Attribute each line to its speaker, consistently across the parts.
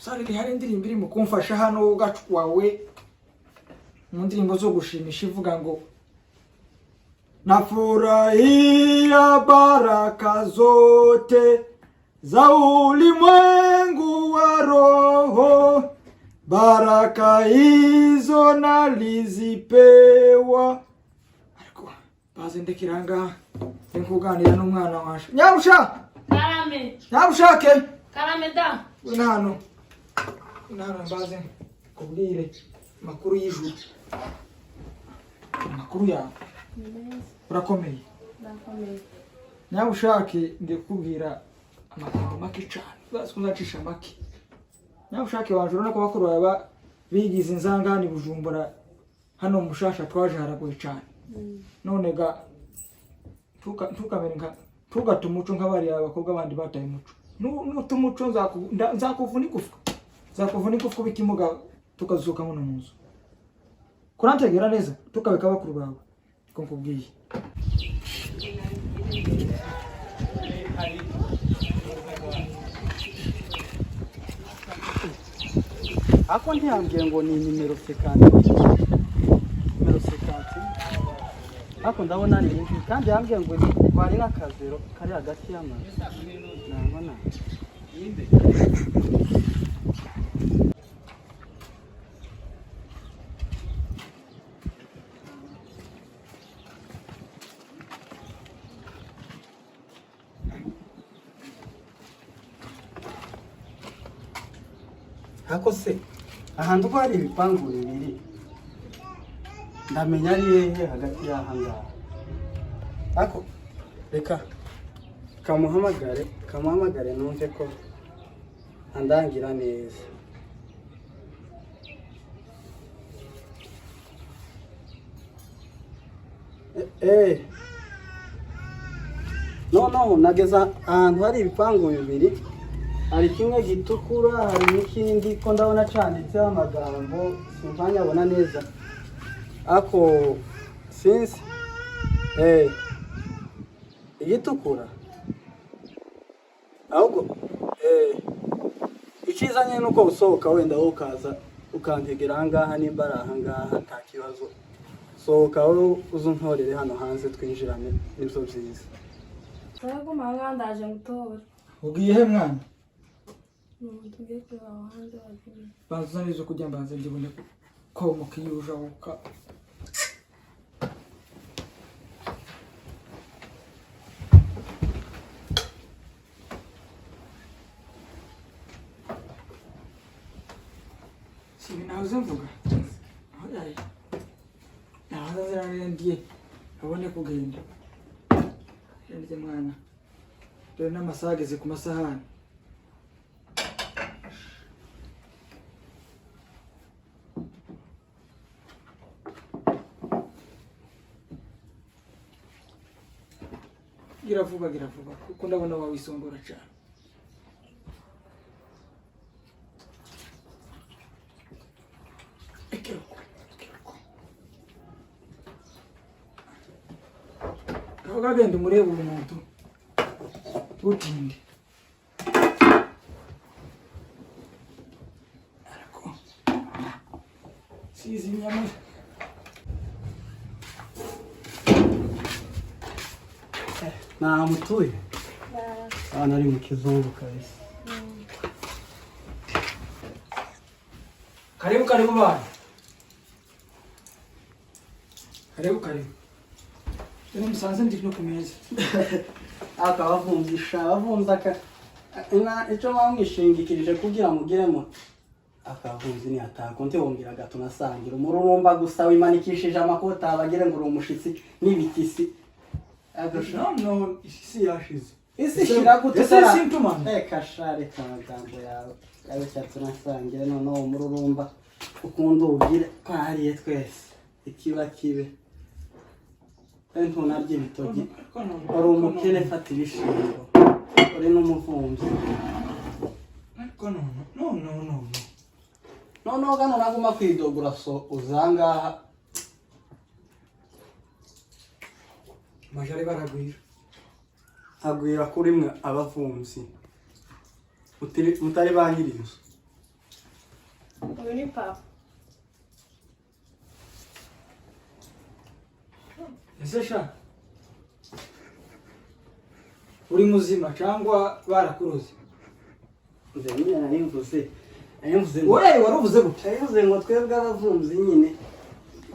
Speaker 1: sari hari indirimbo irimo kumfasha hano gacwawe mu ndirimbo zo gushimisha ivuga ngo nafurahia baraka zote za ulimwengu wa roho, baraka hizo nalizipewa. Ariko bazendekiranga nkuganira n'umwana washe. Nyabusha!
Speaker 2: Karame.
Speaker 1: Nyabushake.
Speaker 2: Karame da.
Speaker 1: Nano mbaze kubwire makuru y'ijuru. Makuru yawe. Urakomeye.
Speaker 2: Ndakomeye.
Speaker 1: Nyabushake ndikubwira amagambo make cyane. Bazacisha make. Nyabushake wanje urona ko bakuru baba bigize inzangani Bujumbura hano mushasha twaje haragoye cyane. None ga tukamera tugatumuco nk'abari abakobwa bandi bataye umuco. N'utumuco nzakuvuna igufa. Nzakuvuna igufa bikimuga tukazuka mu nzu. Kurantegera neza tukabeka bakuru bawe. Ko nkubwiye.
Speaker 3: Ako ntiyambwiye ngo ni nimero 50. Nimero 50. Ako ndabona ni nyinshi kandi yambwiye ngo bari n'akazero kari hagati y'amazi. Nabona. Ako se ahantu ko hari ibipangu bibiri ndamenya ari hehe hagati y'ahangaha. Ako reka kamuhamagare numve ko andangira neza. No nageza ahantu hari ibipangu bibiri, hari kimwe gitukura hari n'ikindi ko ndabona cyanditseho amagambo simpanyabona neza. Ako since igitukura ahubwo ikizanye nuko usohoka wenda ukaza ukantegera ahangaha nimba ari ahangaha nta kibazo. Sohoka wowe uzuntorere hano hanze twinjirane nibyo byiza.
Speaker 2: Sarako mangandaje ngutora.
Speaker 1: Ugiye he mwana?
Speaker 2: Tugiye kuba hanze wagiye.
Speaker 1: Bazanizo kujya mbanze ndibone ko mukiyuja uka. Sibi nawe mvuga. Ayaye. Naho zirarendiye. Abone kugenda. Ndetse mwana. Dore n'amasageze ku masahani. Gira vuba kuko ndabona wawisongora cyane. Gagenda umurebe umuntu utinde. Ariko sizi nyama
Speaker 3: namutuye abana ari mu kizungu kabisa.
Speaker 1: Karibu bana. Karibu. Tena musanze ndi no kumeza.
Speaker 3: Abavumza icyo bamwishingikirije kugira mugiremo akavumzi ni atakonte wongera gato nasangira umururumba gusa wimanikishije amakota abagire ngo umushitsi n'ibitisi.
Speaker 1: No, isi yashize.
Speaker 3: Isi shira gute
Speaker 1: sara. Ese simptoma.
Speaker 3: Kashare kamagambo yawe cyatse nasangira none umururumba ukunda ugire kwariye twese ikiba kibe. Ntuna ry'ibitogi uri umukene fata ibishimbo uri n'umuvumzi. No gano naguma kwidogura so uzangaha
Speaker 1: majari baragwira.
Speaker 3: Agwira kuri mwe abavumzi mutari banyirizo.
Speaker 2: Uyu ni papa.
Speaker 1: ese sha uri muzima cyangwa barakuroze?
Speaker 3: Nze nyine nayimvuze
Speaker 1: wowe waruvuze gute?
Speaker 3: nayimvuze ngo twebwe abavumzi nyine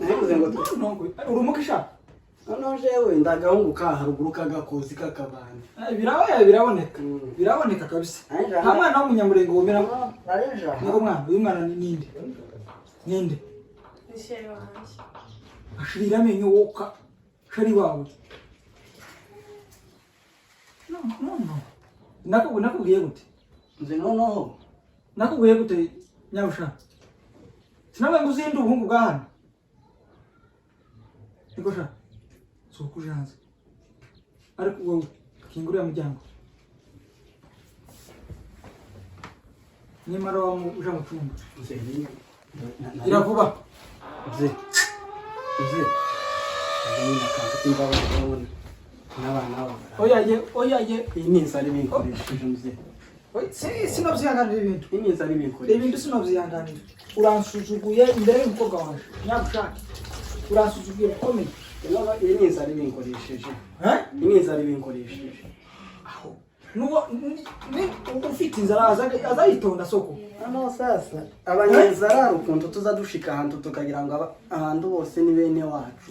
Speaker 3: nayimvuze ngo
Speaker 1: uri umukisha
Speaker 3: noneho jewe ndagahungu ka haruguru k'agakozi k'akabandi
Speaker 1: biraboneka kabisa. nta mwana w'umunyamurenge wumera niko mwana. uyu mwana ni ninde?
Speaker 2: Ni sheri wanjye.
Speaker 1: ashirira amenyo woka sheri wawe. no nakubwiye gute?
Speaker 3: nze noneho
Speaker 1: nakubwiye gute nyabusha? sinawe ngo uzinde ubuhungu bwa hano niko sha soko janze. ariko wowe kingurira muryango nyamara wa uja mu cyumba.
Speaker 3: nze
Speaker 1: iravuba
Speaker 3: nze nakanga timba babona n'abana babo.
Speaker 1: oyaye
Speaker 3: iyi ni inzara ibinkoresheje mze.
Speaker 1: sinabyihanganira ibintu.
Speaker 3: iyi ni inzara ibinkoresheje.
Speaker 1: ibintu sinabyihanganira. uransuzuguye imbere y'umukobwa wawe nyabushake. uransuzuguye bikomeye.
Speaker 3: iyi ni inzara ibinkoresheje. iyi ni inzara ibinkoresheje.
Speaker 1: aho nuwo ufite inzara azayitonda soko.
Speaker 3: Hano sasa abanyenzara ukuntu tuza dushika ahantu tukagira ngo ahantu bose ni bene wacu.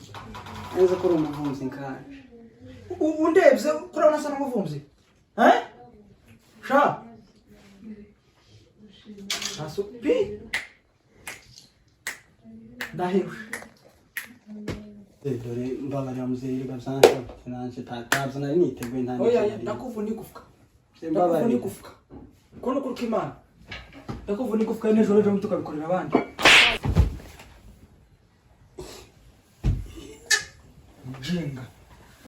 Speaker 3: neza ko uri umuvumzi nkanje.
Speaker 1: undebye kurabona asa n'umuvumzi sha aso pi ndahirusha.
Speaker 3: dore mbabarira muzeyi gasanzwe finance tataza nari niteguye nta
Speaker 1: oya ndakuvuna igufwa. ndakuvuna igufwa kono kuruka imana. ndakuvuna igufwa n'ejo rero tukabikorera abandi. mujinga